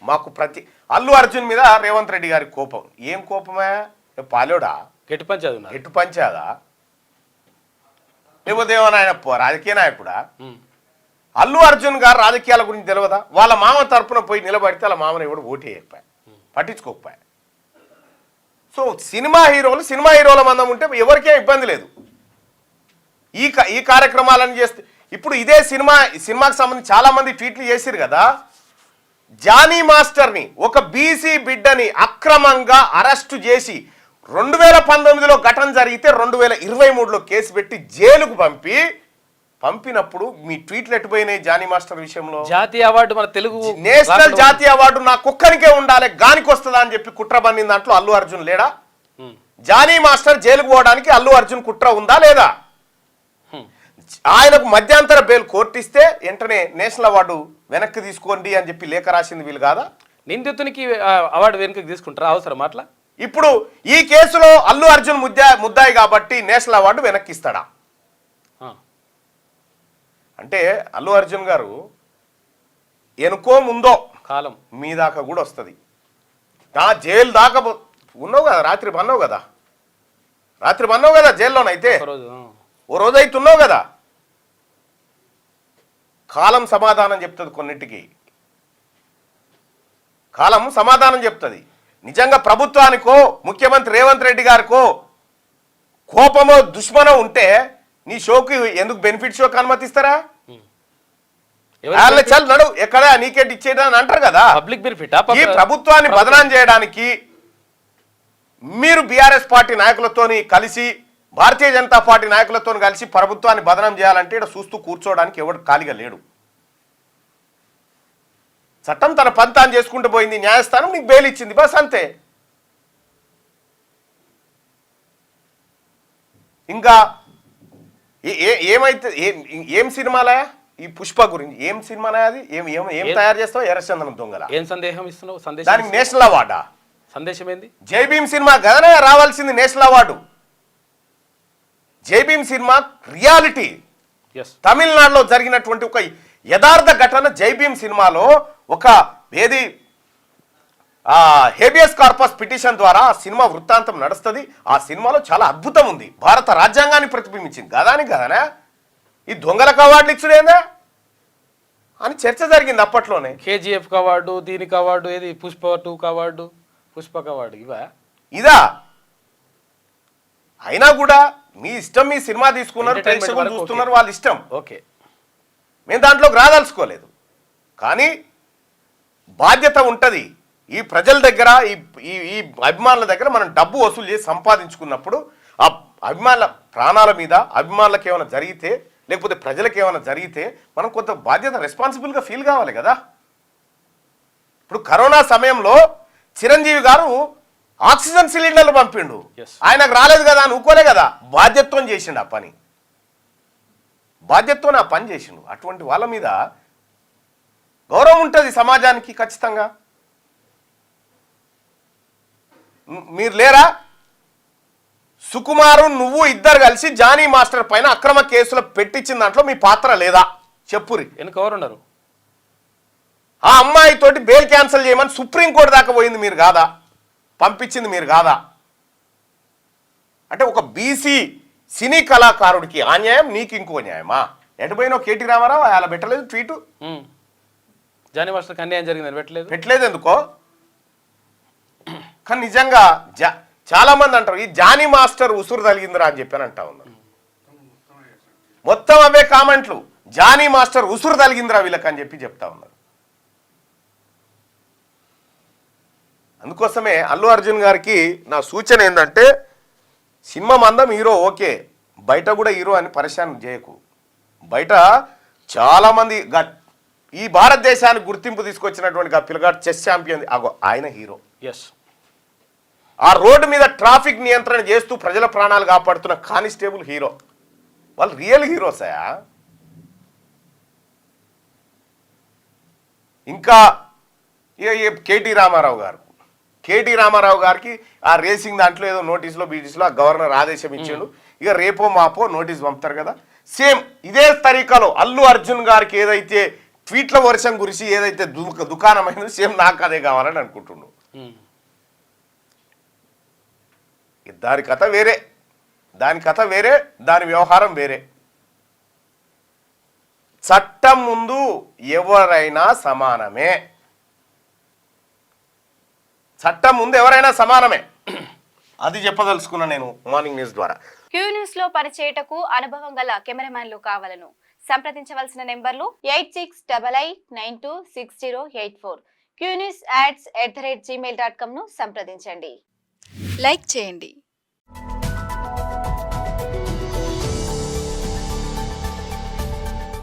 మాకు అల్లు అర్జున్ మీద రేవంత్ రెడ్డి గారి కోపం. ఏం కోపమే? పాలోడా గెట్టు పంచాదా లేకపోతే ఏమన్నా ఆయన రాజకీయ నాయకుడా? అల్లు అర్జున్ గారు రాజకీయాల గురించి తెలియదా? వాళ్ళ మామ తరపున పోయి నిలబడితే వాళ్ళ మామని ఎవడు ఓటు వేయకపోయా, పట్టించుకోకపోయా. సో సినిమా హీరోల మందం ఉంటే ఎవరికే ఇబ్బంది లేదు. ఈ కార్యక్రమాలను చేస్తే ఇప్పుడు ఇదే సినిమాకి సంబంధించి చాలా మంది ట్వీట్లు చేసిరు కదా. జానీ మాస్టర్ని ఒక బీసీ బిడ్డని అక్రమంగా అరెస్టు చేసి 2019లో ఘటన జరిగితే 2023లో కేసు పెట్టి జైలుకు పంపినప్పుడు మీ ట్వీట్లు ఎట్టుపోయినాయి? జానీ మాస్టర్ విషయంలో జాతీయ అవార్డు, మన తెలుగు నేషనల్ జాతీయ అవార్డు నా కుక్కనికే ఉండాలి, గానికి వస్తుందా అని చెప్పి కుట్ర పన్నిన దాంట్లో అల్లు అర్జున్ లేడా? జానీ మాస్టర్ జైలుకు పోవడానికి అల్లు అర్జున్ కుట్ర ఉందా లేదా? ఆయనకు మధ్యంతర బెయిల్ కోర్టు ఇస్తే వెంటనే నేషనల్ అవార్డు వెనక్కి తీసుకోండి అని చెప్పి లేఖ రాసింది వీళ్ళు కాదా? నిందితునికి అవార్డు వెనక్కి తీసుకుంటారా? అవసరం అట్లా? ఇప్పుడు ఈ కేసులో అల్లు అర్జున్ ముద్దాయి కాబట్టి నేషనల్ అవార్డు వెనక్కి ఇస్తాడా? అంటే అల్లు అర్జున్ గారు ఎనుకో ముందో కాలం మీ దాకా కూడా వస్తుంది. నా జైలు దాకా ఉన్నావు కదా, రాత్రి పన్నావు కదా జైల్లోనైతే, ఓ రోజు అయితే ఉన్నావు కదా. కాలం సమాధానం చెప్తుంది, కొన్నిటికి కాలం సమాధానం చెప్తుంది. నిజంగా ప్రభుత్వానికో ముఖ్యమంత్రి రేవంత్ రెడ్డి గారికో కోపమో దుష్మనో ఉంటే నీ షోకి ఎందుకు బెనిఫిట్ షోకి అనుమతిస్తారా? చల్ నడు ఎక్కడ నీకేట్ ఇచ్చేదా అని అంటారు కదా. Public benefit. ఈ ప్రభుత్వాన్ని బదనాం చేయడానికి మీరు బీఆర్ఎస్ పార్టీ నాయకులతోని కలిసి, భారతీయ జనతా పార్టీ నాయకులతో కలిసి ప్రభుత్వాన్ని బదనాం చేయాలంటే ఇక్కడ చూస్తూ కూర్చోవడానికి ఎవడు ఖాళీగా లేడు. చట్టం తన పంతాన్ని చేసుకుంటూ పోయింది, న్యాయస్థానం నీకు బెయిల్ ఇచ్చింది, బస్ అంతే. ఇంకా ఏమైతే ఏం సినిమాలయా ఈ పుష్ప గురించి? ఏం సినిమాలయా అది? ఏం తయారు చేస్తావు? ఎర్రచందనం దొంగల ఏం సందేహం ఇస్తున్నావు? దానికి నేషనల్ అవార్డా? సందేశం ఏంది? జై భీమ్ సినిమా కదనే రావాల్సింది నేషనల్ అవార్డు. జై భీమ్ సినిమా రియాలిటీ, తమిళనాడులో జరిగినటువంటి ఒక యథార్థ ఘటన. జై భీమ్ సినిమాలో ఒక హేబియస్ కార్పస్ పిటిషన్ ద్వారా ఆ సినిమా వృత్తాంతం నడుస్తుంది. ఆ సినిమాలో చాలా అద్భుతం ఉంది, భారత రాజ్యాంగాన్ని ప్రతిబింబించింది. కదానా ఈ దొంగలకు అవార్డులు ఇచ్చుడేందా అని చర్చ జరిగింది అప్పట్లోనే. కేజీఎఫ్ అవార్డు, దీనికి అవార్డు, ఏది పుష్ప 2 అవార్డు, పుష్పక అవార్డు, ఇదా? అయినా కూడా మీ ఇష్టం, మీ సినిమా తీసుకున్నారు, ప్రేక్షకులు చూస్తున్నారు, వాళ్ళ ఇష్టం. ఓకే, మేము దాంట్లోకి రాదలుచుకోలేదు. కానీ బాధ్యత ఉంటుంది. ఈ ప్రజల దగ్గర, ఈ అభిమానుల దగ్గర మనం డబ్బు వసూలు చేసి సంపాదించుకున్నప్పుడు ఆ అభిమానుల ప్రాణాల మీద, అభిమానులకు ఏమైనా జరిగితే, లేకపోతే ప్రజలకు ఏమైనా జరిగితే మనం కొంత బాధ్యత, రెస్పాన్సిబుల్గా ఫీల్ కావాలి కదా. ఇప్పుడు కరోనా సమయంలో చిరంజీవి గారు ఆక్సిజన్ సిలిండర్లు పంపిండు, ఆయనకు రాలేదు కదా అని ఊకోలే కదా, బాధ్యతతో చేసిండు ఆ పని, బాధ్యతతో ఆ పని చేసిండు. అటువంటి వాళ్ళ మీద గౌరవం ఉంటుంది సమాజానికి ఖచ్చితంగా. మీరు లేరా? సుకుమారు నువ్వు ఇద్దరు కలిసి జానీ మాస్టర్ పైన అక్రమ కేసులు పెట్టించిన దాంట్లో మీ పాత్ర లేదా? చెప్పురి. ఎవరున్నారు? ఆ అమ్మాయితోటి బెయిల్ క్యాన్సిల్ చేయమని సుప్రీంకోర్టు దాకా పోయింది మీరు కాదా? పంపించింది మీరు కాదా? అంటే ఒక బీసీ సినీ కళాకారుడికి అన్యాయం, నీకు ఇంకో న్యాయమా? ఎటుపోయినావు? కేటీ రామారావు అలా పెట్టలేదు ట్వీటు. జానీ మాస్టర్కి అన్యాయం జరిగిందని పెట్టలేదు ఎందుకో. కానీ నిజంగా చాలా మంది అంటారు ఈ జానీ మాస్టర్ ఉసురు తగిలిందిరా అని చెప్పి అంటా ఉన్నారు. మొత్తం అవే కామెంట్లు, జానీ మాస్టర్ ఉసురు తగిలిందిరా వీళ్ళకి అని చెప్పి చెప్తా ఉన్నారు. అందుకోసమే అల్లు అర్జున్ గారికి నా సూచన ఏంటంటే, సినిమా మందం హీరో ఓకే, బయట కూడా హీరో అని పరిశాన్ చేయకు. బయట చాలామంది ఈ భారతదేశానికి గుర్తింపు తీసుకొచ్చినటువంటి పిల్లగాడు చెస్ ఛాంపియన్, ఆయన హీరో. ఆ రోడ్డు మీద ట్రాఫిక్ నియంత్రణ చేస్తూ ప్రజల ప్రాణాలు కాపాడుతున్న కానిస్టేబుల్ హీరో. వాళ్ళు రియల్ హీరోసయా? ఇంకా కేటీ రామారావు గారికి ఆ రేసింగ్ దాంట్లో ఏదో నోటీసులో బీటీసీలో ఆ గవర్నర్ ఆదేశం ఇచ్చాడు. ఇక రేపో మాపో నోటీస్ పంపుతారు కదా. సేమ్ ఇదే తరీకాలో అల్లు అర్జున్ గారికి ఏదైతే ట్వీట్ల వర్షం గురించి ఏదైతే దుకాణమైందో సేమ్ నాకు అదే కావాలని అనుకుంటున్నాను. దాని కథ వేరే, దాని వ్యవహారం వేరే. చట్టం ముందు ఎవరైనా సమానమే, అది చెప్పదలుచుకున్నా నేను మార్నింగ్ న్యూస్ ద్వారా. క్యూ న్యూస్ లో పనిచేయటకు అనుభవం గల కెమెరామ్యాన్లు కావాలను సంప్రదించవలసిన నెంబర్లు 8688926084. qnewsads@gmail.com ను సంప్రదించండి. లైక్ చేయండి.